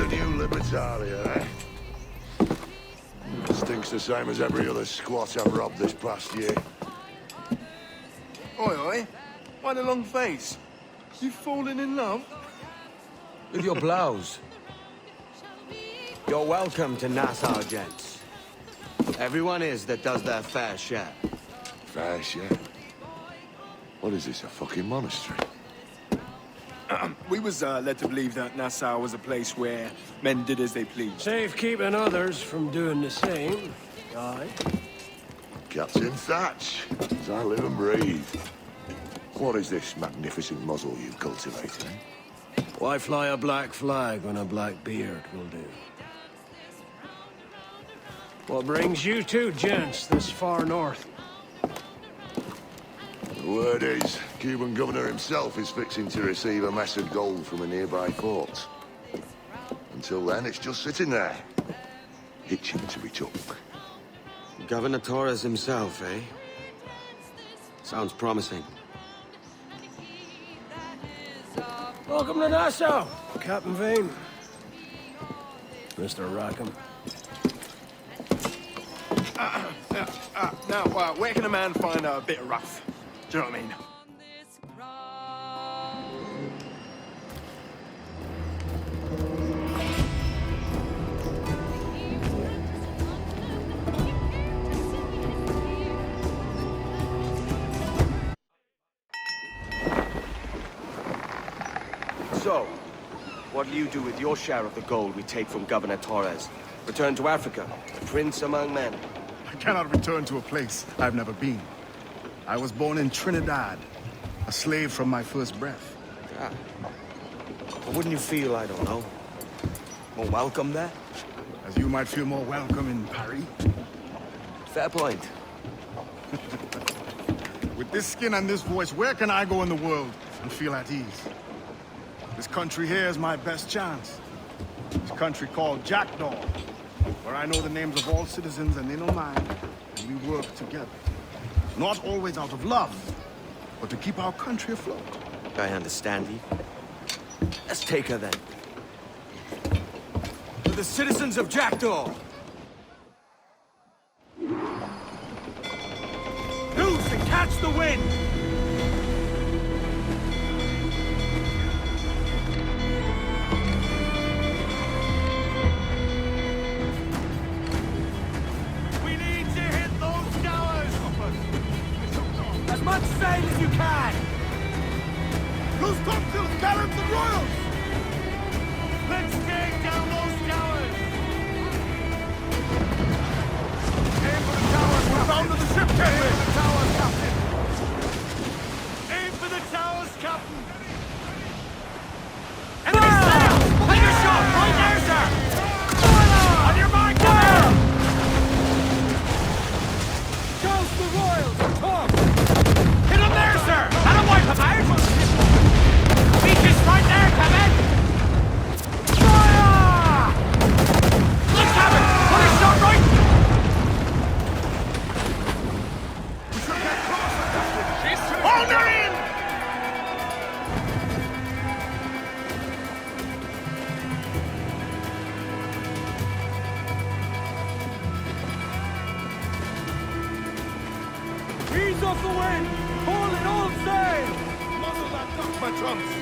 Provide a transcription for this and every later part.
the new Libertalia, eh? Stinks the same as every other squat I've robbed this past year. Oi, oi. Why the long face? You fallen in love? With your blouse. You're welcome to Nassau, gents. Everyone is that does their fair share. Fair share? What is this, a fucking monastery? We was led to believe that Nassau was a place where men did as they pleased. Safe keeping others from doing the same. Aye. Captain Thatch, as I live and breathe. What is this magnificent muzzle you've cultivated, eh? Why fly a black flag when a black beard will do? What brings you two gents this far north? The word is, Cuban governor himself is fixing to receive a mess of gold from a nearby fort. Until then, it's just sitting there, itching to be took. Governor Torres himself, eh? Sounds promising. Welcome to Nassau, Captain Vane. Mr. Rackham. Now, where can a man find a bit of rough? Do you know what I mean? So, what'll you do with your share of the gold we take from Governor Torres? Return to Africa, a prince among men? I cannot return to a place I've never been. I was born in Trinidad, a slave from my first breath. Ah. Wouldn't you feel, I don't know, more welcome there? As you might feel more welcome in Paris. Fair point. With this skin and this voice, where can I go in the world and feel at ease? This country here is my best chance. This country called Jackdaw, where I know the names of all citizens and they know mine, and we work together. Not always out of love, but to keep our country afloat. I understand you. Let's take her then. To the citizens of Jackdaw! Loose and catch the wind! Much sail as you can! Loose topsails, gallants, and royals! Let's take down those towers! Aim for the towers! We're bound to the ship, Captain! Aim for the towers, Captain! Aim for the towers, Captain! Enemy sail! Take a shot! Right there, sir! On your mark, now! Toast the royals! Talk! Hit him there, sir! That'll wipe him out! Beach is right there, Captain! Fire! Look, Captain! Put a shot right! We should get closer, Captain! Hold her in! Ease off the wind! Pull it all sail! Muzzle that duck, my trumps!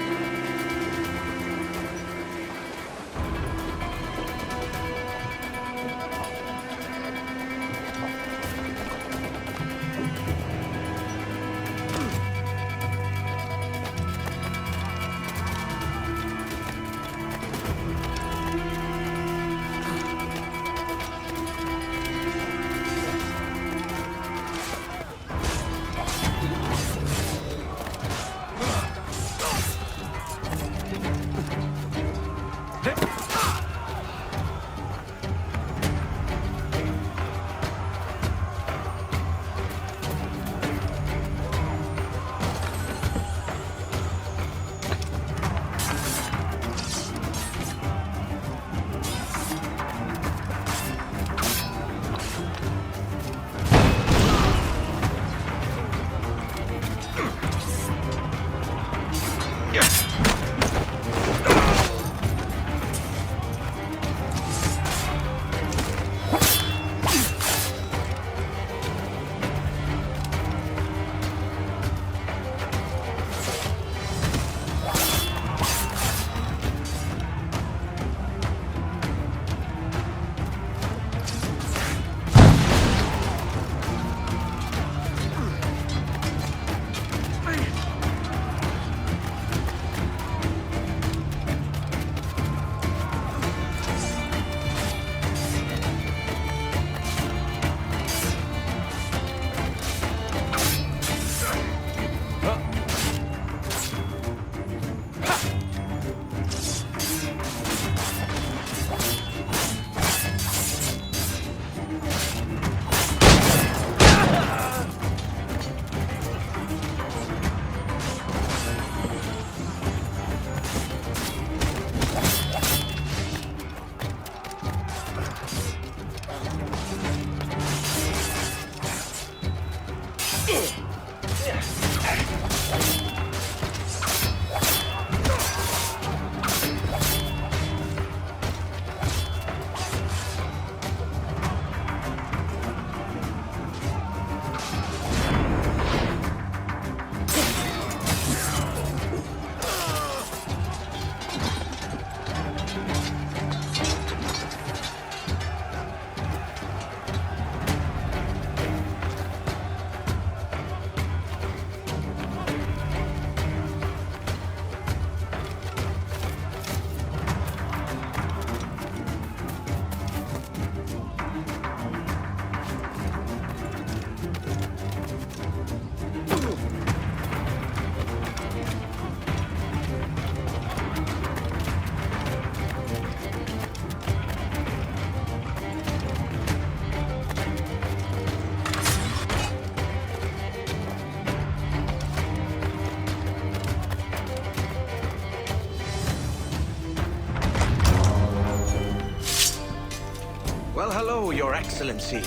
Well, hello, Your Excellency.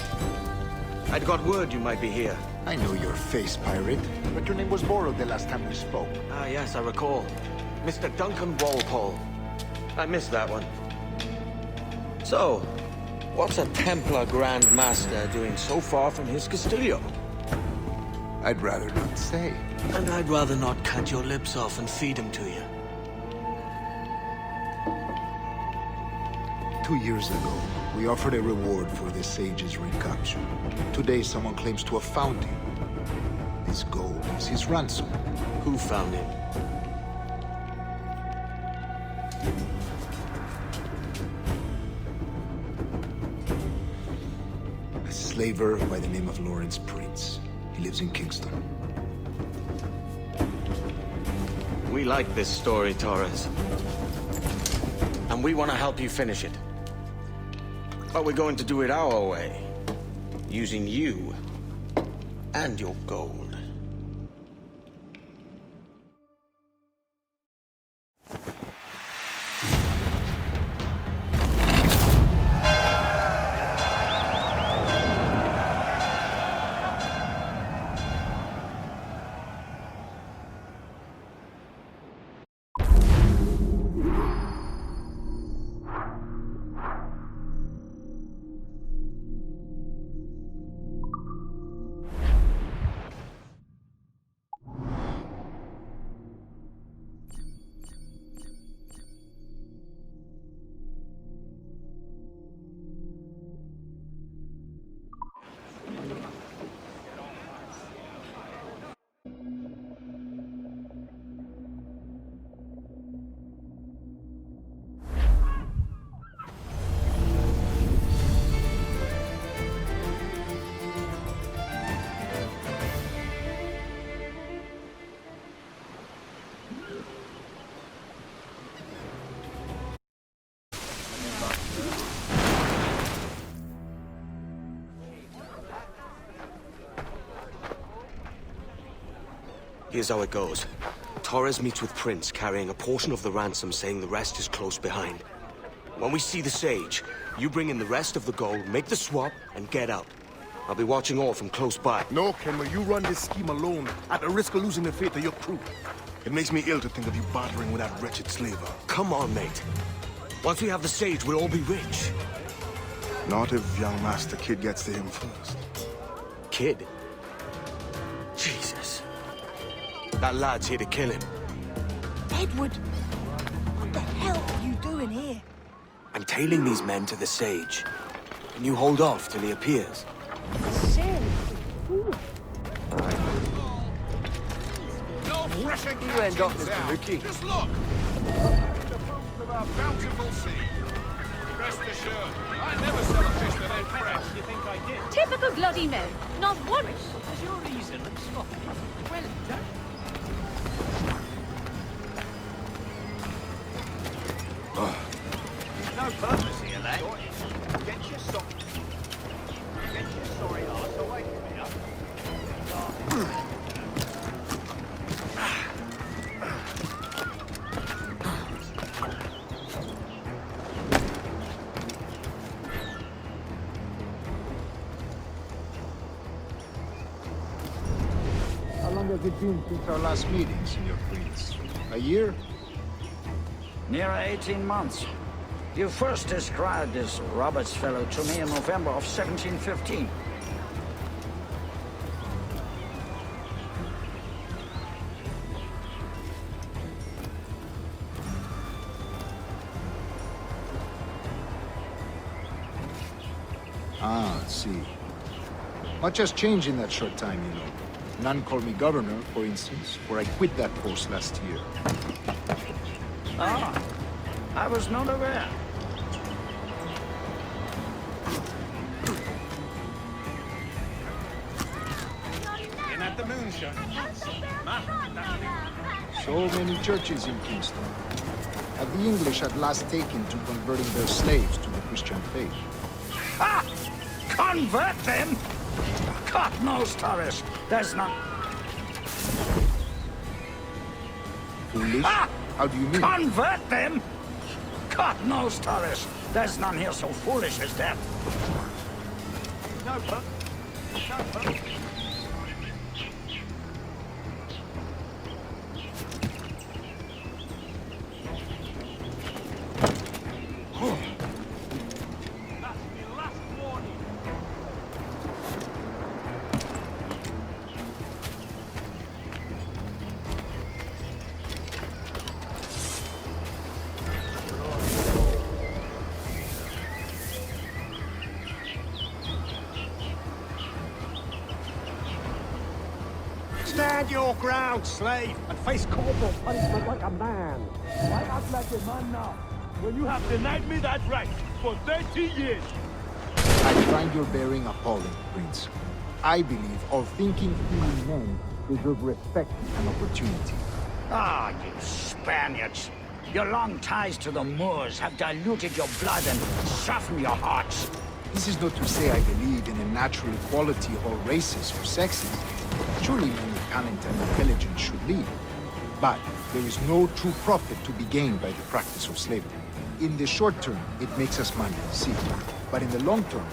I'd got word you might be here. I know your face, pirate, but your name was borrowed the last time we spoke. Ah, yes, I recall. Mr. Duncan Walpole. I missed that one. So, what's a Templar Grand Master doing so far from his Castillo? I'd rather not say. And I'd rather not cut your lips off and feed him to you. 2 years ago, we offered a reward for the sage's recapture. Today, someone claims to have found him. This gold is his ransom. Who found him? A slaver by the name of Lawrence Prince. He lives in Kingston. We like this story, Torres. And we want to help you finish it. But we're going to do it our way. Using you and your gold. Here's how it goes. Torres meets with Prince, carrying a portion of the ransom, saying the rest is close behind. When we see the Sage, you bring in the rest of the gold, make the swap, and get out. I'll be watching all from close by. No, Kenway, you run this scheme alone, at the risk of losing the faith of your crew. It makes me ill to think of you bartering with that wretched slaver. Come on, mate. Once we have the Sage, we'll all be rich. Not if young Master Kid gets to him first. Kid? Jesus. That lad's here to kill him. Edward! What the hell are you doing here? I'm tailing these men to the Sage. Can you hold off till he appears? Seriously? No fresh ingredients out. Just look. The fruits of our bountiful sea. Rest assured, I never sell a fish that ain't fresh. You think I did? Typical bloody men. Not worried. Does your reason look sloppy? Well done. No purpose here, lad. Get your sock. Get your sorry arse away from here. How long has it been since our last meeting, Senor Prince? A year? Near 18 months. You first described this Roberts fellow to me in November of 1715. Ah, I see. Much has changed in that short time, you know. None called me governor, for instance, for I quit that post last year. Ah, I was not aware. In at the moonshine. So many churches in Kingston. Have the English at last taken to converting their slaves to the Christian faith? Ha! Convert them? God knows, Torres. There's not... Foolish? Ah! How do you mean? Convert them? God knows, Torres. There's none here so foolish as that. No, but. No, but. Stand your ground, slave, and face corporal punishment like a man. Why act like a man now, when you have denied me that right for 30 years? I find your bearing appalling, Prince. I believe all thinking human men deserve respect and opportunity. Ah, you Spaniards. Your long ties to the Moors have diluted your blood and softened your hearts. This is not to say I believe in the natural equality of all races or sexes. Surely men with talent and intelligence should lead. But there is no true profit to be gained by the practice of slavery. In the short term, it makes us money, see. But in the long term,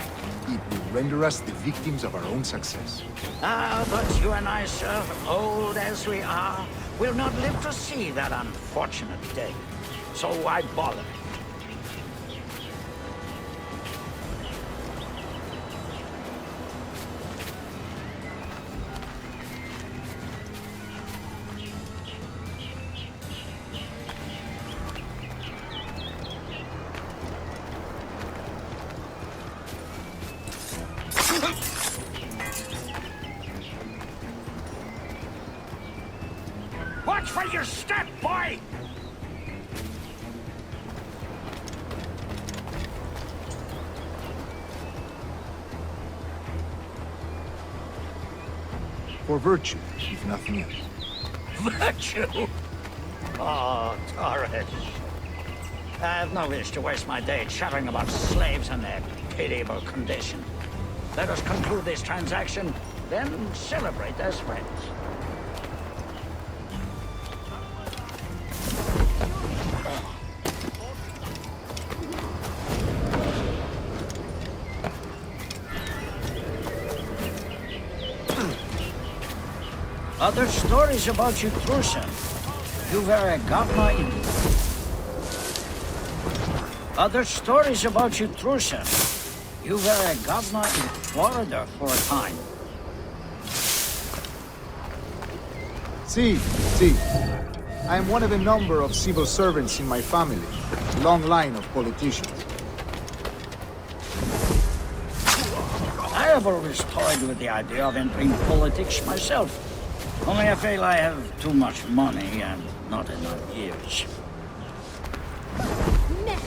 it will render us the victims of our own success. Ah, but you and I, sir, old as we are, will not live to see that unfortunate day. So why bother? Watch for your step, boy! For virtue, if nothing else. Virtue? Oh, Torres. I have no wish to waste my day chattering about slaves and their pitiable condition. Let us conclude this transaction, then celebrate as friends. Other stories about you, Trusen. You were a governor in... Other stories about you, Trusen. You were a governor in Florida for a time. See. I am one of a number of civil servants in my family. A long line of politicians. I have always toyed with the idea of entering politics myself. Only I feel I have too much money and not enough years. Meh.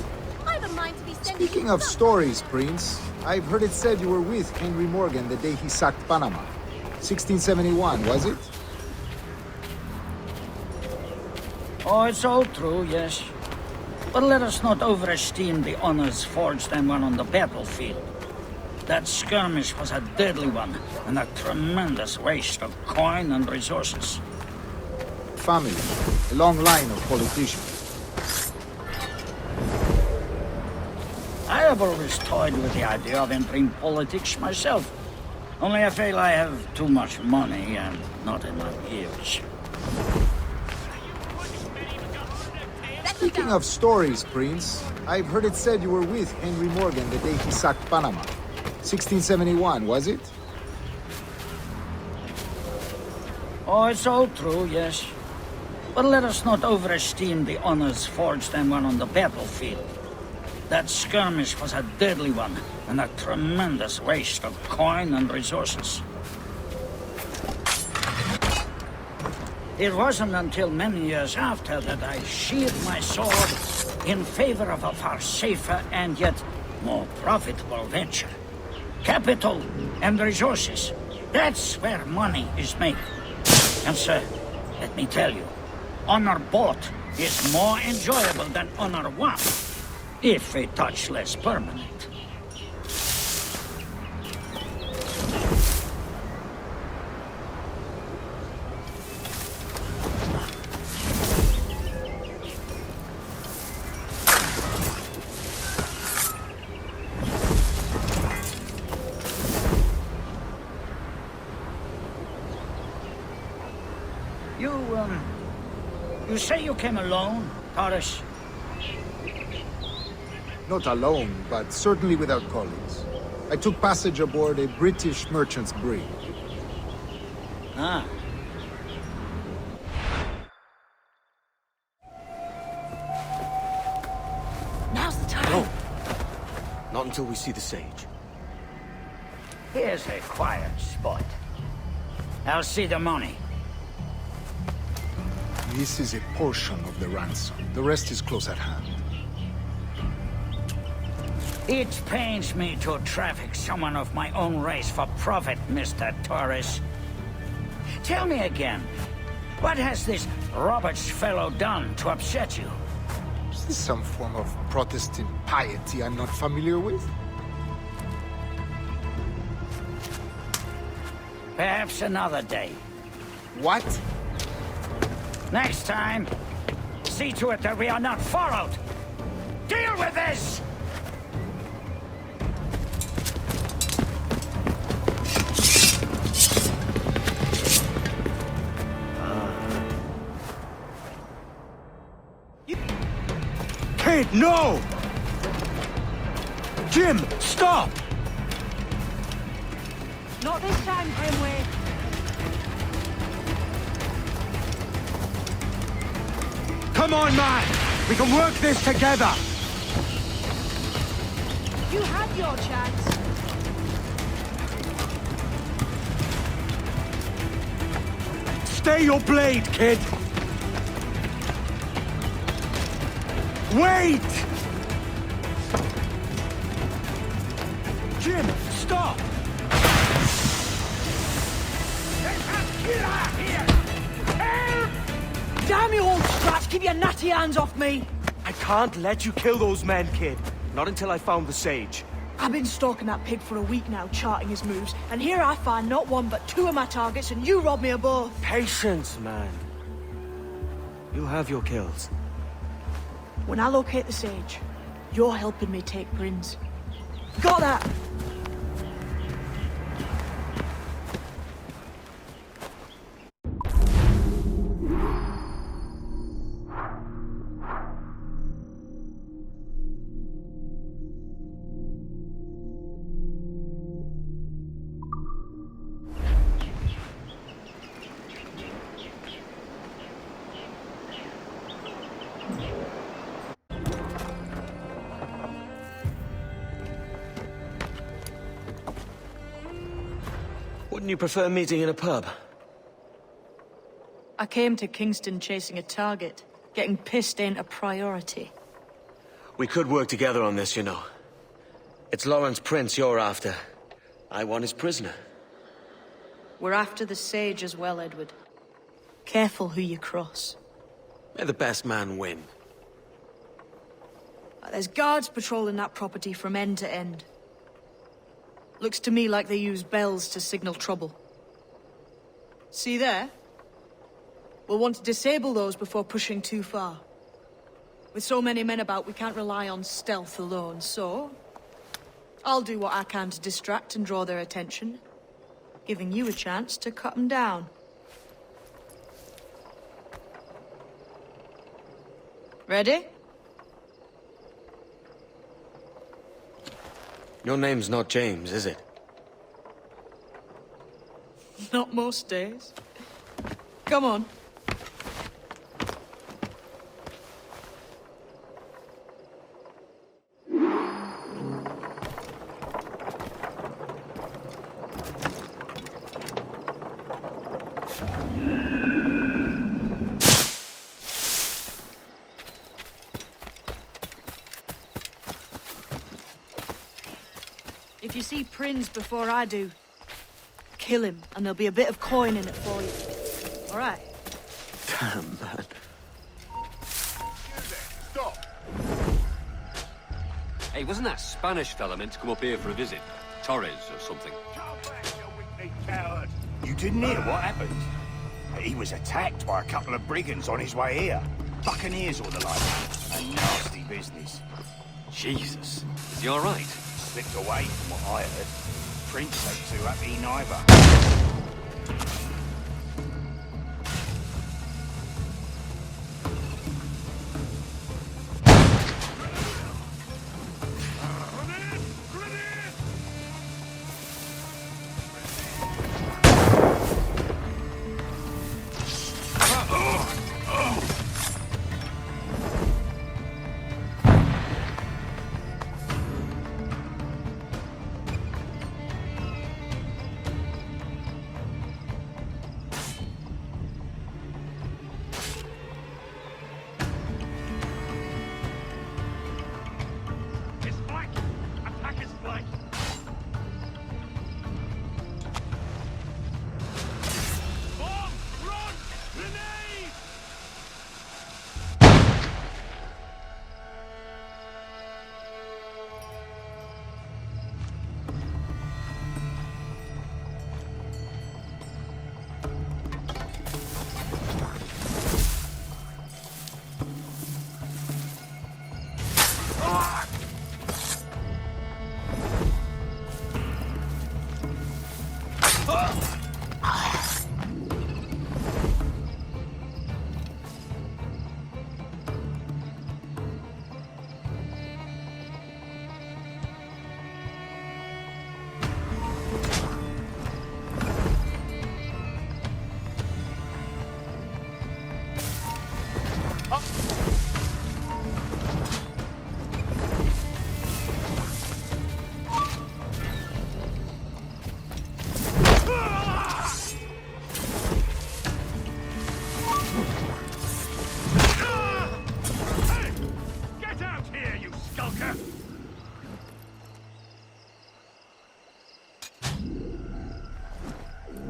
I've a mind to be sending Speaking you of some- stories, Prince, I've heard it said you were with Henry Morgan the day he sacked Panama. 1671, was it? Oh, it's all true, yes. But let us not overesteem the honors forged and won on the battlefield. That skirmish was a deadly one, and a tremendous waste of coin and resources. Family, a long line of politicians. I have always toyed with the idea of entering politics myself. Only I feel I have too much money and not enough years. Speaking of stories, Prince, I've heard it said you were with Henry Morgan the day he sacked Panama. 1671, was it? Oh, it's all true, yes. But let us not overesteem the honors forged and won on the battlefield. That skirmish was a deadly one, and a tremendous waste of coin and resources. It wasn't until many years after that I sheathed my sword in favor of a far safer and yet more profitable venture. Capital and resources. That's where money is made. And sir, let me tell you, honor bought is more enjoyable than honor won, if a touch less permanent. You say you came alone, Torres? Not alone, but certainly without colleagues. I took passage aboard a British merchant's brig. Ah. Now's the time. No. Not until we see the sage. Here's a quiet spot. I'll see the money. This is a portion of the ransom. The rest is close at hand. It pains me to traffic someone of my own race for profit, Mr. Torres. Tell me again, what has this Roberts fellow done to upset you? Is this some form of Protestant piety I'm not familiar with? Perhaps another day. What? Next time, see to it that we are not followed. Deal with this! Kid, no! Jim, stop! Not this time, Grimway. Come on, man! We can work this together! You had your chance. Stay your blade, kid! Wait! Jim, stop! Damn you, old strat! Keep your natty hands off me! I can't let you kill those men, kid. Not until I found the sage. I've been stalking that pig for a week now, charting his moves, and here I find not one but two of my targets, and you rob me of both. Patience, man. You'll have your kills. When I locate the sage, you're helping me take Brins. Got that? Wouldn't you prefer meeting in a pub? I came to Kingston chasing a target. Getting pissed ain't a priority. We could work together on this, you know. It's Lawrence Prince you're after. I want his prisoner. We're after the sage as well, Edward. Careful who you cross. May the best man win. There's guards patrolling that property from end to end. Looks to me like they use bells to signal trouble. See there? We'll want to disable those before pushing too far. With so many men about, we can't rely on stealth alone, so... I'll do what I can to distract and draw their attention. giving you a chance to cut them down. Ready? Your name's not James, is it? Not most days. Come on. If you see Prince before I do, kill him, and there'll be a bit of coin in it for you. All right? Damn, man. Stop! Hey, wasn't that Spanish fella meant to come up here for a visit? Torres or something? Coward. You didn't hear what happened? He was attacked by a couple of brigands on his way here. Buccaneers or the like. A nasty business. Jesus. Is he all right? Slipped away from what I heard. Prince ain't too happy neither.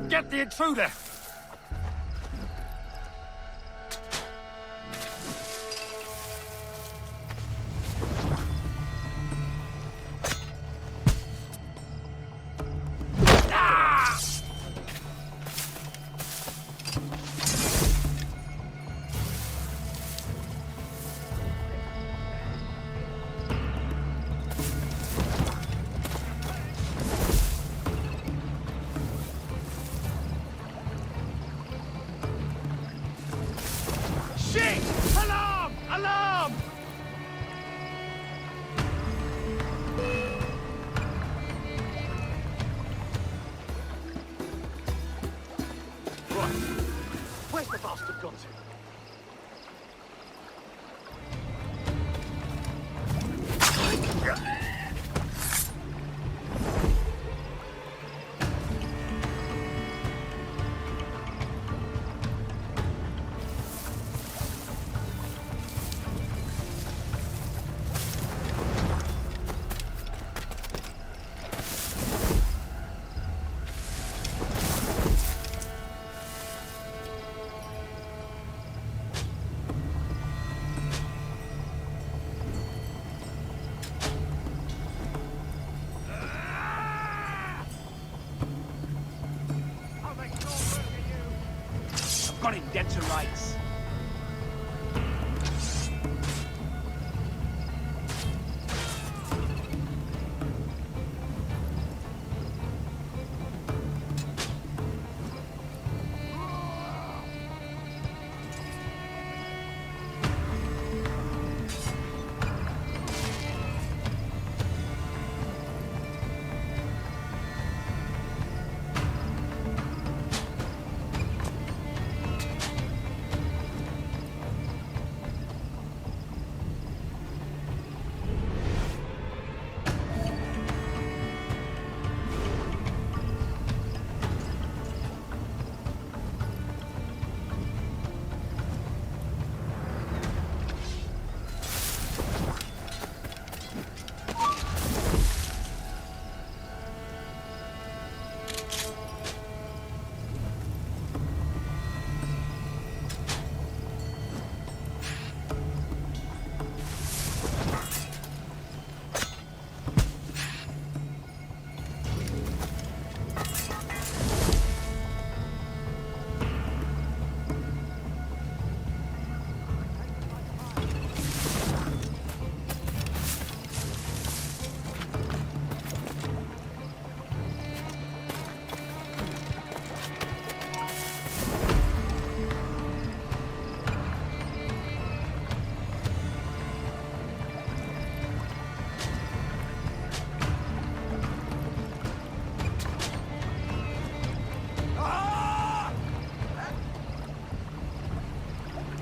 Get the intruder! Where's the bastard gone to? Got him dead to rights.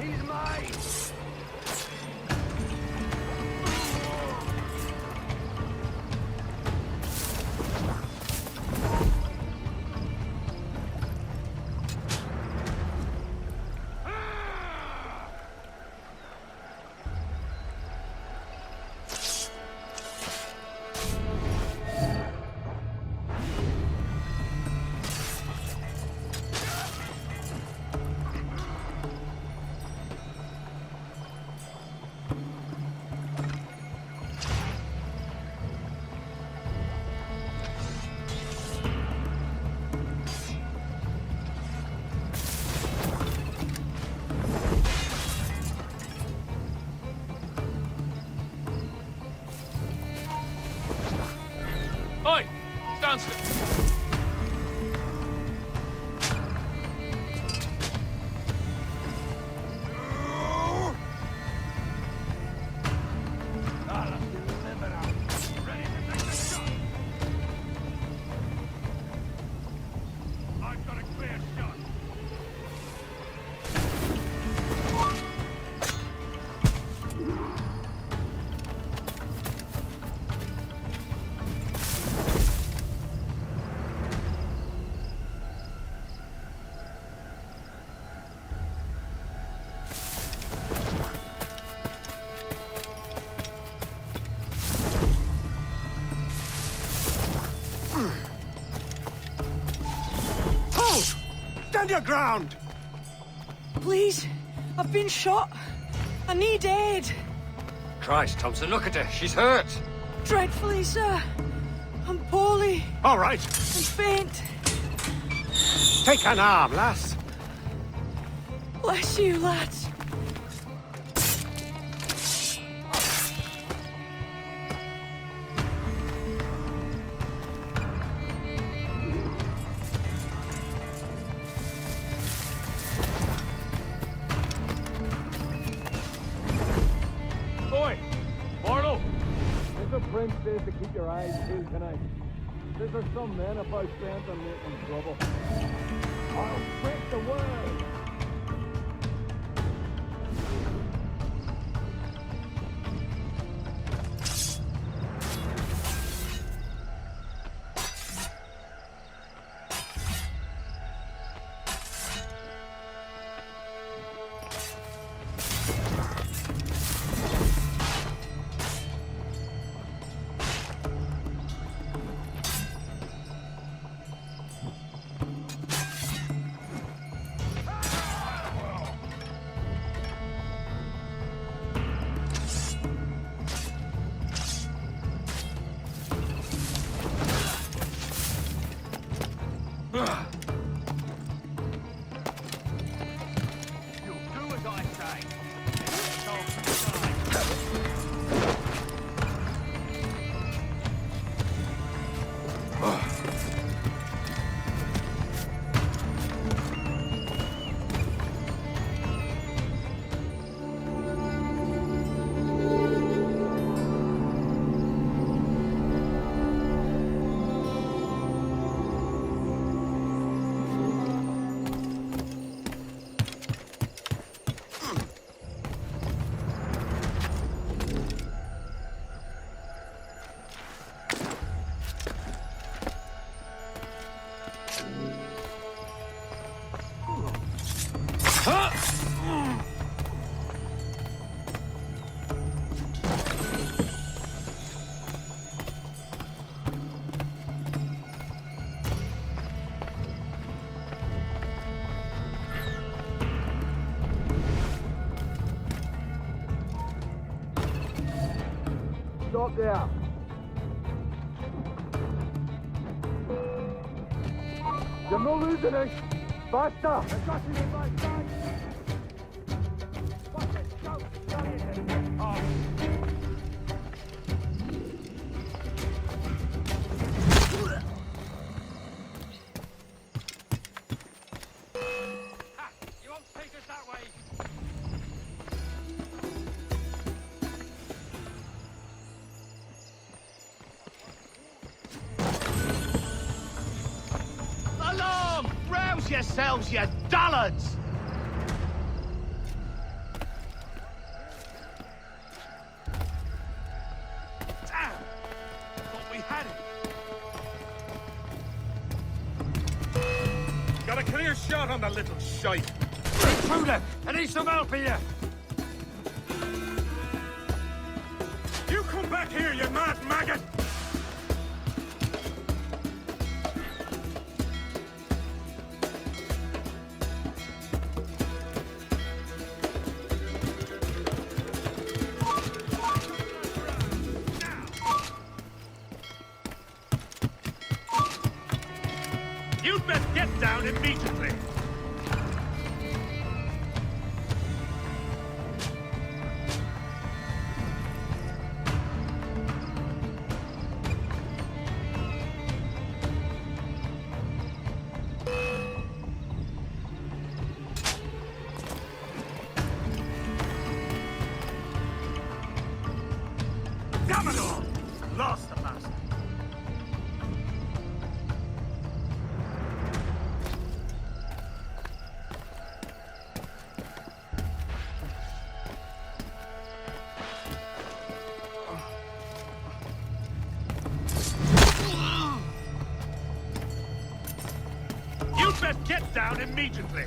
He's mine! Oi! Dunstan! I've got a clear shot. Hold! Stand your ground! Please, I've been shot. I need aid. Christ, Thompson, look at her. She's hurt. Dreadfully, sir. I'm poorly All right, and faint. take an arm, lass. Bless you, lads. Oi! Barlow! There's a prince says to keep your eyes peeled tonight. There's some men about bent on making trouble. I'll break the world! Stop there. You're not losing it. Faster. I've got you in my sight. Watch it. Go. Oh. You won't take us that way. Alarm! Rouse yourselves, you dullards! clear shot on the little shite. Intruder! I need some help here! You come back here, you mad maggot! You'd best get down immediately! Damn it all! Lost the master. You'd best get down immediately.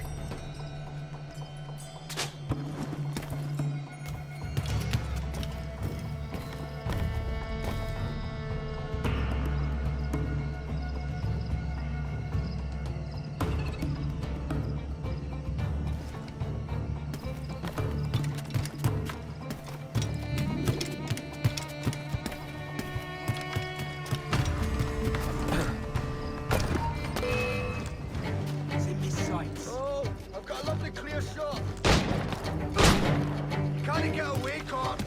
Oh, I've got a lovely clear shot. Can't get away, Corp.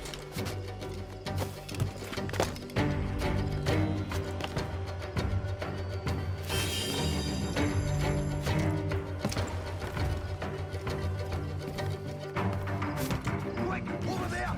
Quick, over there!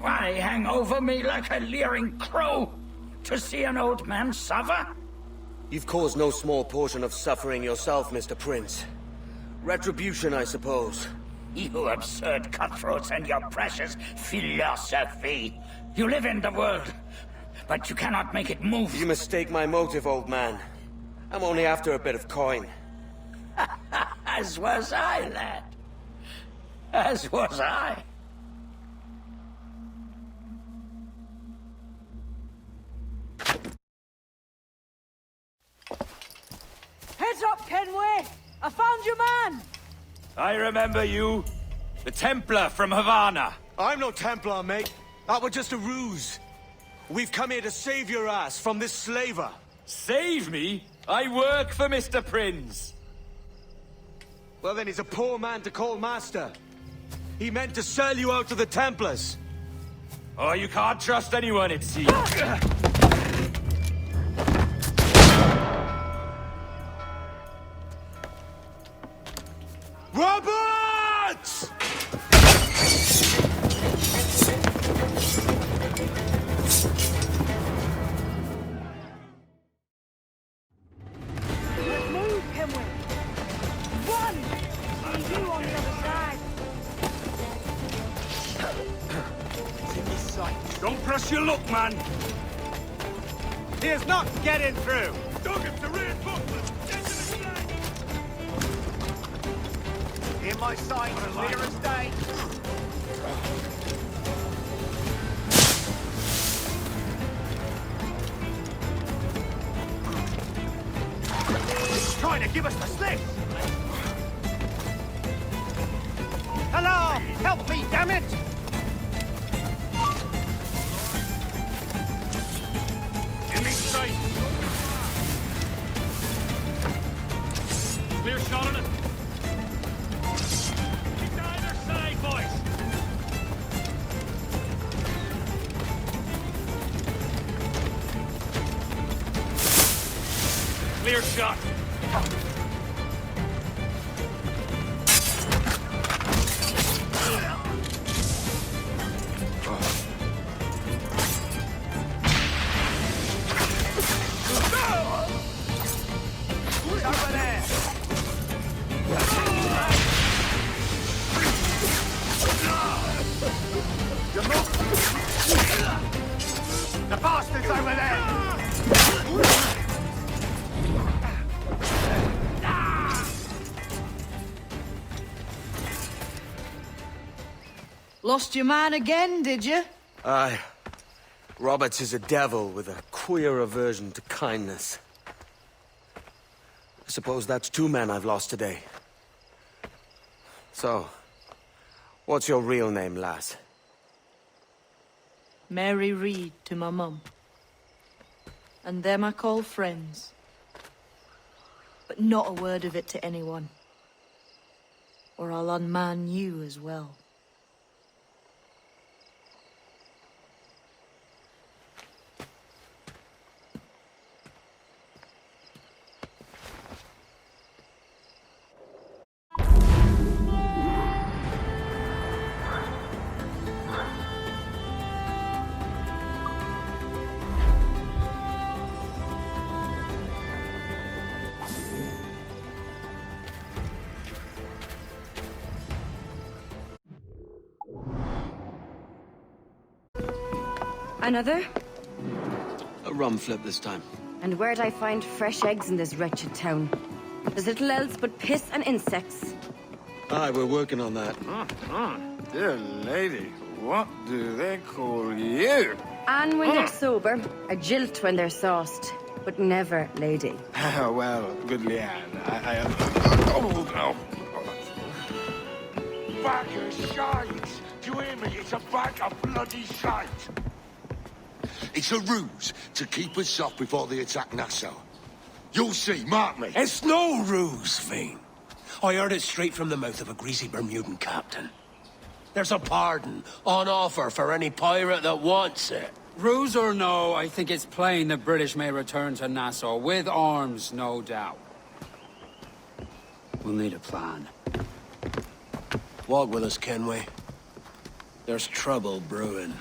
Why hang over me like a leering crow? To see an old man suffer? You've caused no small portion of suffering yourself, Mr. Prince. Retribution, I suppose. You absurd cutthroats and your precious philosophy. You live in the world, but you cannot make it move. You mistake my motive, old man. I'm only after a bit of coin. As was I, lad. As was I. Heads up, Kenway! I found your man! I remember you. The Templar from Havana. I'm no Templar, mate. That was just a ruse. We've come here to save your ass from this slaver. Save me? I work for Mr. Prince. Well, then he's a poor man to call master. He meant to sell you out to the Templars. Oh, you can't trust anyone, it seems. Roberts! Move, Kenway! Run! See you on the other side! Don't press your luck, man. He is not getting through. Duggan to reinforcements. Get to the flank. In my sight, clear as day. give us the slip! Hello! Help me, damn it! Give me sight. Clear shot on it. Keep to either side, boys. Clear shot. Over there! The bastard's over there! Lost your man again, did you? Aye. Roberts is a devil with a queer aversion to kindness. I suppose that's 2 men I've lost today. So, what's your real name, lass? Mary Reed to my mum. And them I call friends. But not a word of it to anyone. Or I'll unman you as well. Another? A rum flip this time. And where'd I find fresh eggs in this wretched town? There's little else but piss and insects. Aye, we're working on that. Dear lady, what do they call you? And when they're sober, a jilt when they're sauced, but never lady. Well, good Leanne, I Oh, Bag of shite! Do you hear me? It's a bag of bloody shite! It's a ruse to keep us soft before they attack Nassau. You'll see, mark me. It's no ruse, Fiend. I heard it straight from the mouth of a greasy Bermudan captain. There's a pardon on offer for any pirate that wants it. Ruse or no, I think it's plain the British may return to Nassau, with arms, no doubt. We'll need a plan. Walk with us, Kenway. There's trouble brewing.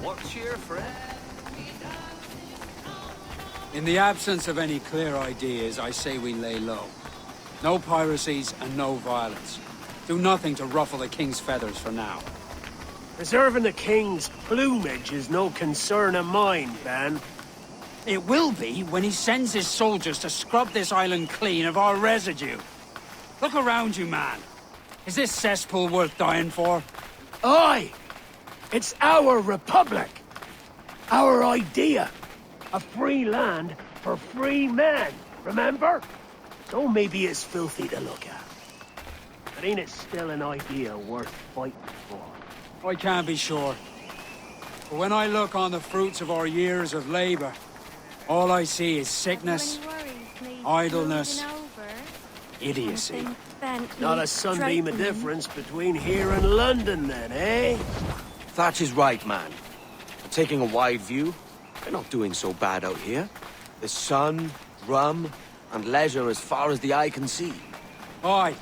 What's your friend? In the absence of any clear ideas, I say we lay low. No piracies and no violence. Do nothing to ruffle the king's feathers for now. Preserving the king's plumage is no concern of mine, Ben. It will be when he sends his soldiers to scrub this island clean of our residue. Look around you, man. Is this cesspool worth dying for? Aye! It's our republic! Our idea! A free land for free men, remember? So maybe it's filthy to look at. But ain't it still an idea worth fighting for? I can't be sure. But when I look on the fruits of our years of labor, all I see is sickness, idleness, idiocy. Not a sunbeam of difference between here and London, then, eh? Thatch is right, man. Taking a wide view, we're not doing so bad out here. The sun, rum, and leisure as far as the eye can see. Aye.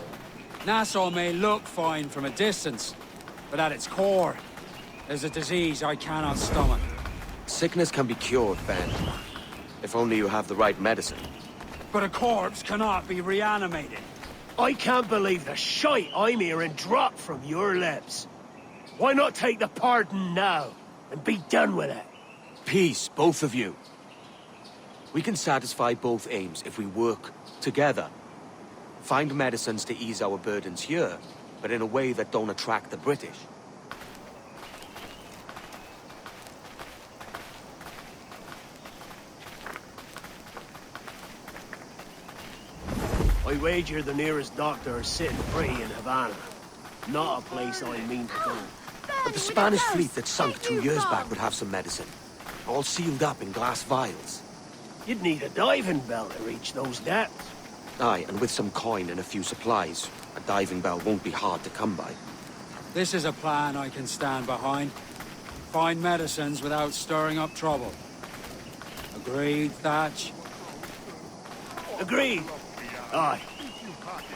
Nassau may look fine from a distance, but at its core, there's a disease I cannot stomach. Sickness can be cured, Ben. If only you have the right medicine. But a corpse cannot be reanimated. I can't believe the shite I'm hearing drop from your lips. Why not take the pardon now, and be done with it? Peace, both of you. We can satisfy both aims if we work together. Find medicines to ease our burdens here, but in a way that don't attract the British. I wager the nearest doctor is sitting free in Havana. Not a place I mean to go. But the Spanish fleet that sunk 2 years back would have some medicine. All sealed up in glass vials. You'd need a diving bell to reach those depths. Aye, and with some coin and a few supplies, a diving bell won't be hard to come by. This is a plan I can stand behind. Find medicines without stirring up trouble. Agreed, Thatch? Agreed. Aye.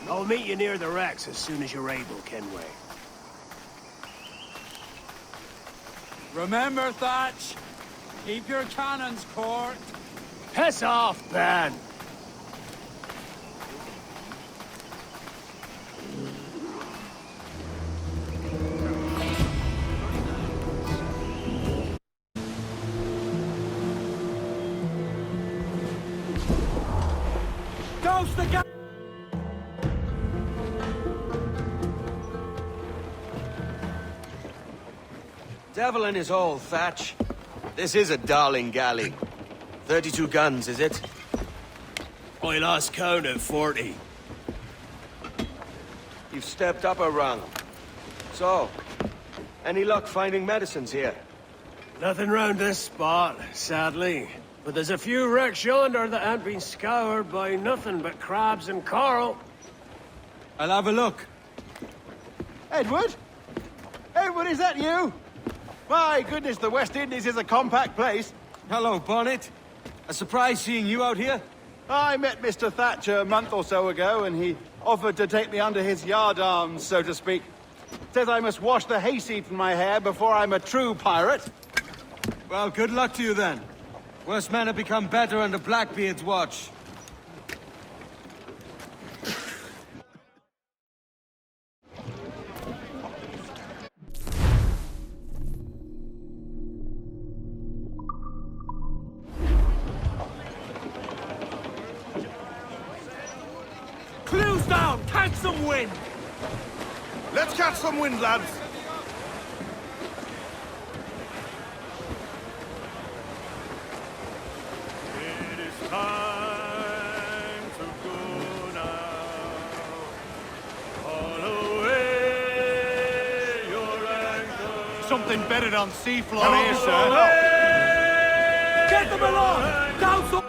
I'll meet you near the wrecks as soon as you're able, Kenway. Remember, Thatch, keep your cannons court. Piss off, Ben! Ghost the gun! Devil in his hole, Thatch. This is a darling galley. 32 guns, is it? I lost count at 40. You've stepped up a rung. So, any luck finding medicines here? Nothing round this spot, sadly. But there's a few wrecks yonder that ain't been scoured by nothing but crabs and coral. I'll have a look. Edward? Edward, is that you? My goodness, the West Indies is a compact place. Hello, Bonnet. A surprise seeing you out here? I met Mr. Thatcher a month or so ago, and he offered to take me under his yardarms, so to speak. Says I must wash the hayseed from my hair before I'm a true pirate. Well, good luck to you then. Worse men have become better under Blackbeard's watch. Clues down! Catch some wind! Let's catch some wind, lads. It is time to go now. Haul away your anchor. Something better than seafloor here, sir. Get them along! Down some...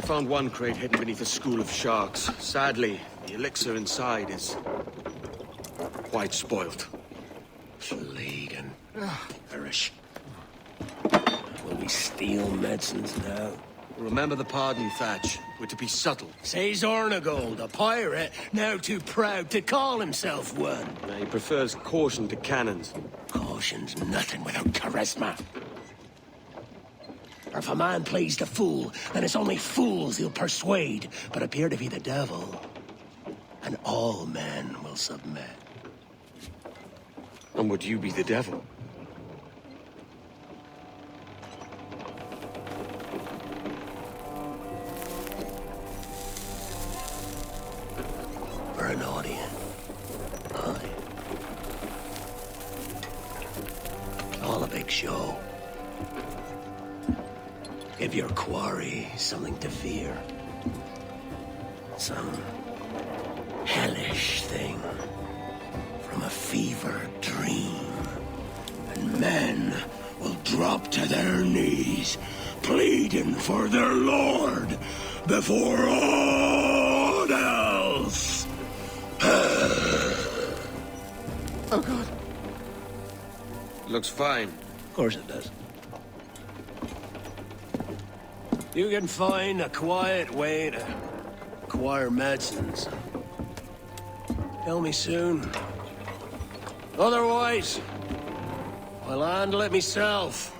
I found one crate hidden beneath a school of sharks. Sadly, the elixir inside is quite spoilt. Fleegan. Perish. Will we steal medicines now? Remember the pardon, Thatch. We're to be subtle. Says Ornagold, a pirate, now too proud to call himself one. He prefers caution to cannons. Caution's nothing without charisma. Or if a man plays the fool, then it's only fools he'll persuade, but appear to be the devil. And all men will submit. And would you be the devil? Or an audience. Aye. All a big show. Give your quarry something to fear. Some hellish thing from a fevered dream. And men will drop to their knees, pleading for their lord before all else. Oh, God. Looks fine. Of course it does. You can find a quiet way to acquire medicines. Tell me soon. Otherwise, I'll handle it myself.